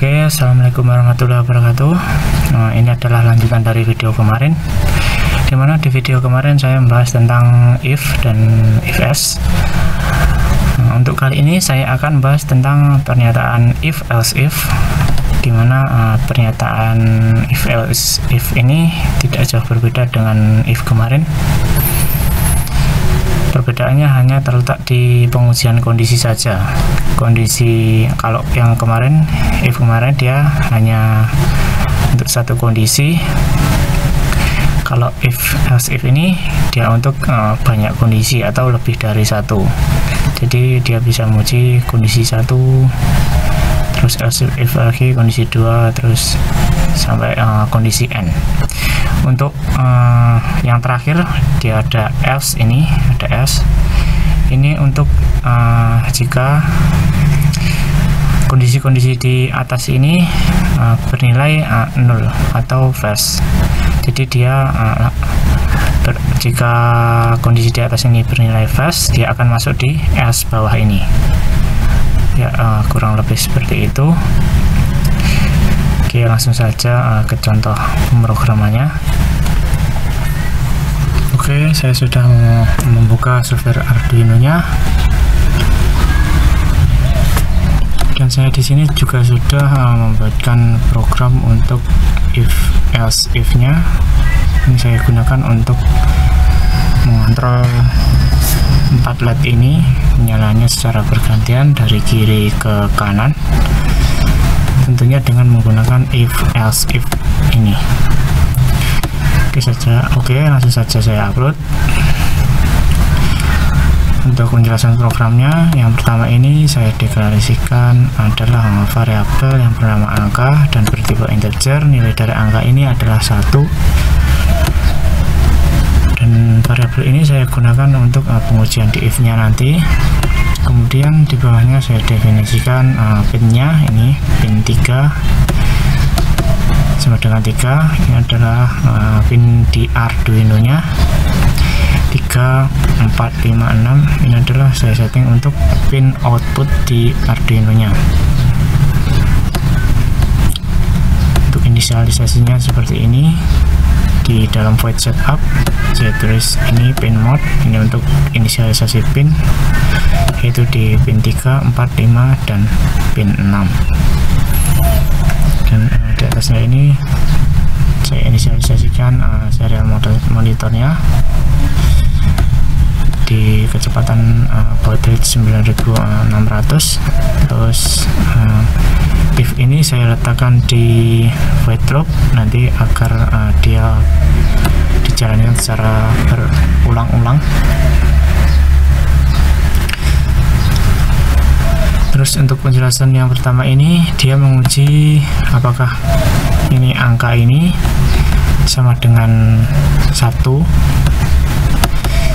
Oke, assalamualaikum warahmatullahi wabarakatuh. Ini adalah lanjutan dari video kemarin, dimana di video kemarin saya membahas tentang if dan if else. Untuk kali ini saya akan bahas tentang pernyataan if else if, dimana pernyataan if else if ini tidak jauh berbeda dengan if kemarin. Perbedaannya hanya terletak di pengujian kondisi saja. Kondisi, kalau yang kemarin if kemarin dia hanya untuk satu kondisi, kalau if else if ini dia untuk banyak kondisi atau lebih dari satu. Jadi dia bisa menguji kondisi satu, terus else if lagi kondisi 2, terus sampai kondisi n. Untuk yang terakhir dia ada else, ini ada else ini untuk jika kondisi-kondisi di atas ini bernilai 0 atau false. Jadi dia jika kondisi di atas ini bernilai false, dia akan masuk di else bawah ini ya, kurang lebih seperti itu. Oke, langsung saja ke contoh pemrogramannya. Oke, saya sudah membuka software Arduino nya, dan saya di sini juga sudah membuatkan program untuk if else if nya. Ini saya gunakan untuk mengontrol 4 LED ini menyalanya secara bergantian dari kiri ke kanan, tentunya dengan menggunakan if else if ini. Oke, langsung saja saya upload. Untuk penjelasan programnya, yang pertama ini saya deklarasikan adalah variabel yang bernama angka dan bertipe integer. Nilai dari angka ini adalah 1, dan variabel ini saya gunakan untuk pengujian di if nya nanti. Kemudian di bawahnya saya definisikan pinnya, ini pin 3 sama dengan 3. Ini adalah pin di Arduino nya 3, 4, 5, 6. Ini adalah saya setting untuk pin output di Arduino nya. Untuk inisialisasinya seperti ini. Di dalam void setup saya tulis ini pin mode, ini untuk inisialisasi pin, yaitu di pin 3, 4, 5 dan pin 6. Dan di atasnya ini saya inisialisasikan serial monitornya di kecepatan baud rate 9600. Terus if ini saya letakkan di void loop nanti agar dia dijalankan secara berulang-ulang. Terus untuk penjelasan yang pertama ini, dia menguji apakah ini angka ini sama dengan 1.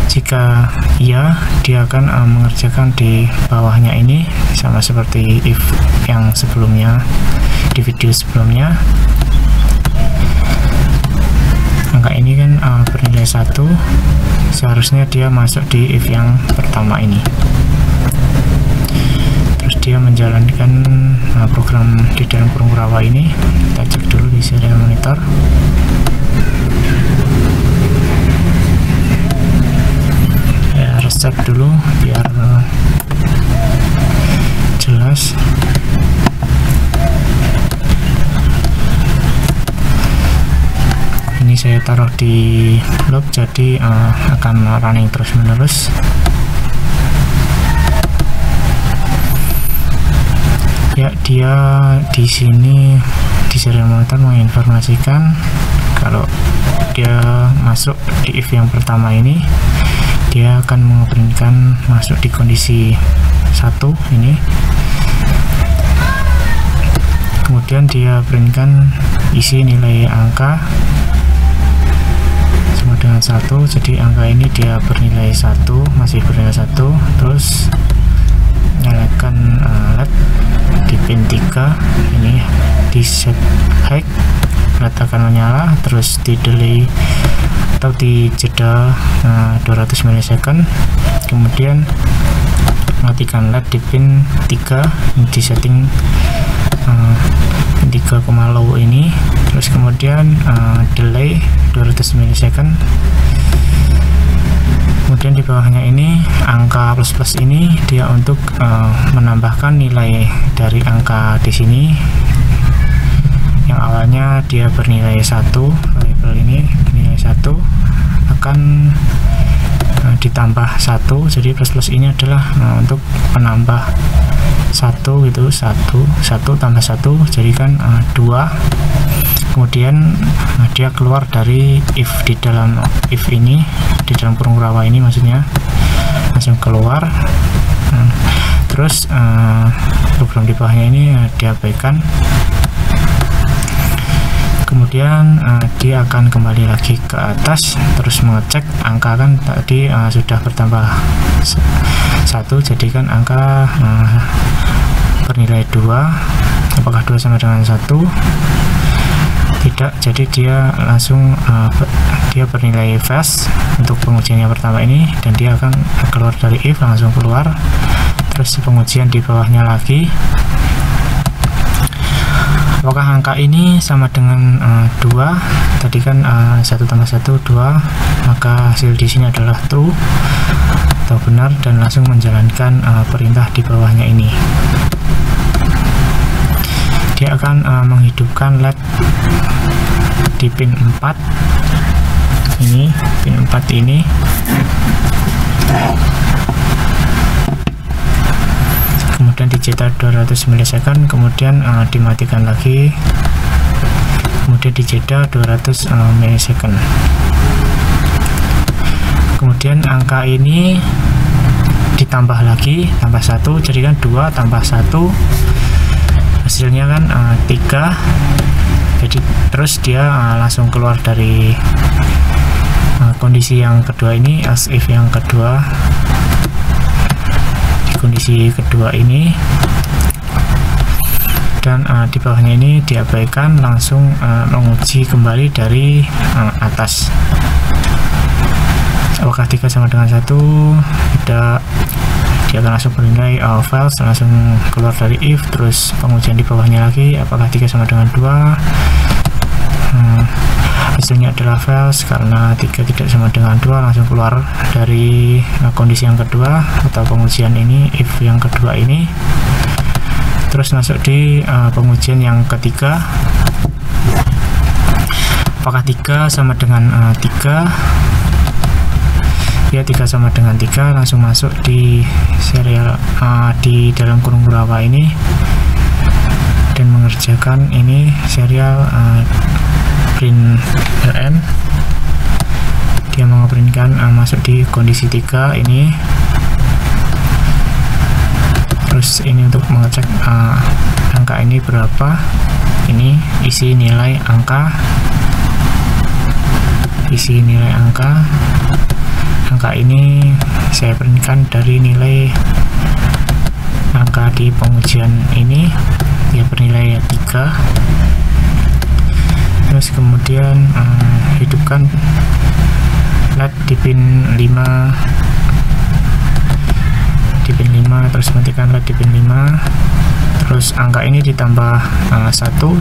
Jika iya, dia akan mengerjakan di bawahnya ini sama seperti if yang sebelumnya, di video sebelumnya. Angka ini kan bernilai 1, seharusnya dia masuk di if yang pertama ini. Terus dia menjalankan program di dalam kurung rawa ini. Kita cek dulu di serial monitor. Ya, reset dulu biar jelas. Ini saya taruh di loop, jadi akan running terus menerus. Ya, dia di sini di serial monitor menginformasikan kalau dia masuk di if yang pertama ini, dia akan mengirimkan masuk di kondisi 1 ini. Kemudian dia berikan isi nilai angka sama dengan 1, jadi angka ini dia bernilai 1, masih bernilai 1. Terus nyalakan LED di pin 3 ini, di set high LED akan menyala, terus di delay atau di jeda 200 milisecond. Kemudian matikan LED di pin 3, di setting low ini, terus kemudian delay 200 milisecond. Kemudian di bawahnya ini angka plus ini dia untuk menambahkan nilai dari angka di sini yang awalnya dia bernilai 1, variabel ini nilai 1 akan ditambah 1, jadi plus ini adalah untuk menambah 1 gitu, 1 tambah 1 jadikan 2. Kemudian dia keluar dari if, di dalam if ini, di dalam kurung rawa ini maksudnya, langsung keluar. Terus program di bawahnya ini diabaikan. Kemudian dia akan kembali lagi ke atas, terus mengecek angka, kan tadi sudah bertambah 1, jadikan angka bernilai 2. Apakah 2 sama dengan 1? Tidak, jadi dia langsung dia bernilai false untuk pengujian yang pertama ini, dan dia akan keluar dari if, langsung keluar. Terus pengujian di bawahnya lagi, apakah angka ini sama dengan 2? Tadi kan 1 tambah 1 2, maka hasil di sini adalah true atau benar, dan langsung menjalankan perintah di bawahnya ini. Dia akan menghidupkan LED di pin 4 ini, pin 4 ini. Kemudian dijeda 200 milisecond, kemudian dimatikan lagi, kemudian dijeda 200 milisecond. Kemudian angka ini ditambah lagi, tambah 1, jadi kan 2 tambah 1, hasilnya kan 3. Jadi terus dia langsung keluar dari kondisi yang kedua ini, else if yang kedua. Kondisi kedua ini, dan di bawahnya ini diabaikan, langsung menguji kembali dari atas. Apakah 3 sama dengan 1? Tidak, dia akan langsung bernilai false, langsung keluar dari if. Terus pengujian di bawahnya lagi, apakah 3 sama dengan 2? Hasilnya adalah false karena 3 tidak sama dengan 2, langsung keluar dari kondisi yang kedua atau pengujian ini, if yang kedua ini. Terus masuk di pengujian yang ketiga, apakah 3 sama dengan 3? Ya, 3 sama dengan 3, langsung masuk di serial di dalam kurung rawa ini dan mengerjakan ini serial print rn. Dia mengeprintkan masuk di kondisi 3 ini. Terus ini untuk mengecek angka ini berapa, ini isi nilai angka, angka ini saya printkan dari nilai angka di pengujian ini, dia bernilai 3. Terus kemudian hidupkan LED di pin 5, terus matikan LED di pin 5. Terus angka ini ditambah 1,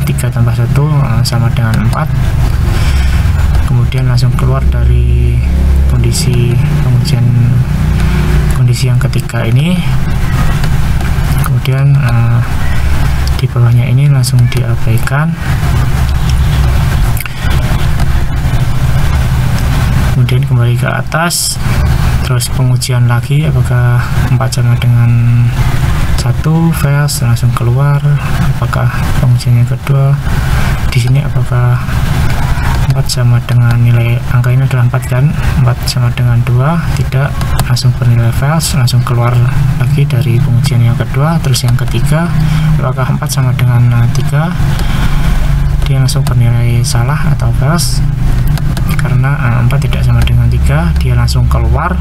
3 tambah 1 sama dengan 4. Kemudian langsung keluar dari kondisi pengujian, kondisi yang ketiga ini. Kemudian di bawahnya ini langsung diabaikan. Kemudian kembali ke atas, terus pengujian lagi, apakah 4 sama dengan 1, false, langsung keluar. Apakah pengujian yang kedua di sini, apakah 4 sama dengan nilai angka ini adalah 4 kan, 4 sama dengan 2, tidak, langsung bernilai false, langsung keluar lagi dari pengujian yang kedua. Terus yang ketiga, apakah 4 sama dengan 3, dia langsung bernilai salah atau false karena 4 tidak sama dengan 3, dia langsung keluar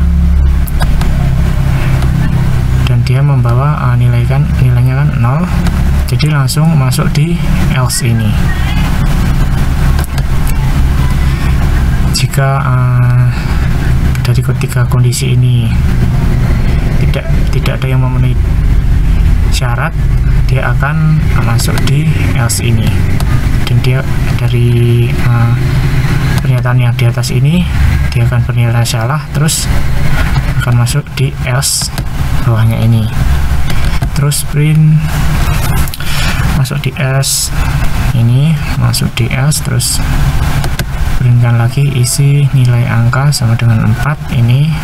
dan dia membawa nilainya kan 0, jadi langsung masuk di else ini. Jika dari ketiga kondisi ini tidak ada yang memenuhi syarat, dia akan masuk di else ini, dan dia dari pernyataan yang di atas ini dia akan bernilai salah, terus akan masuk di else bawahnya ini. Terus print masuk di else ini, masuk di else, terus printkan lagi isi nilai angka sama dengan 4 ini.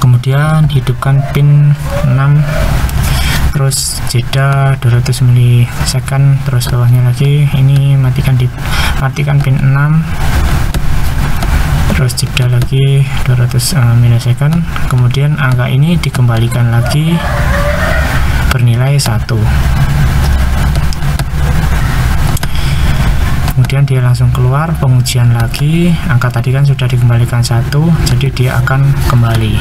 Kemudian hidupkan pin 6, terus jeda 200 milisecond, terus bawahnya lagi ini matikan pin 6, terus jeda lagi 200 milisecond. Kemudian angka ini dikembalikan lagi bernilai 1. Kemudian dia langsung keluar pengujian lagi, angka tadi kan sudah dikembalikan 1, jadi dia akan kembali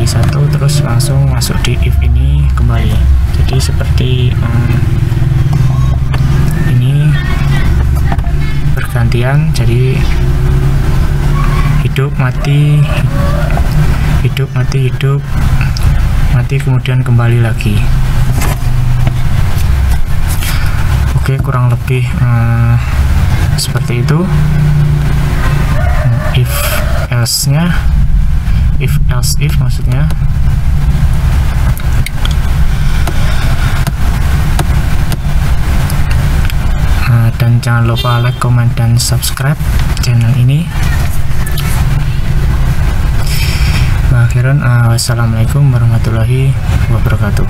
1, terus langsung masuk di if ini kembali. Jadi seperti ini bergantian, jadi hidup mati, hidup mati, hidup mati, kemudian kembali lagi. Oke, kurang lebih seperti itu if else nya, if else if maksudnya. Dan jangan lupa like, comment, dan subscribe channel ini. Akhirnya wassalamualaikum warahmatullahi wabarakatuh.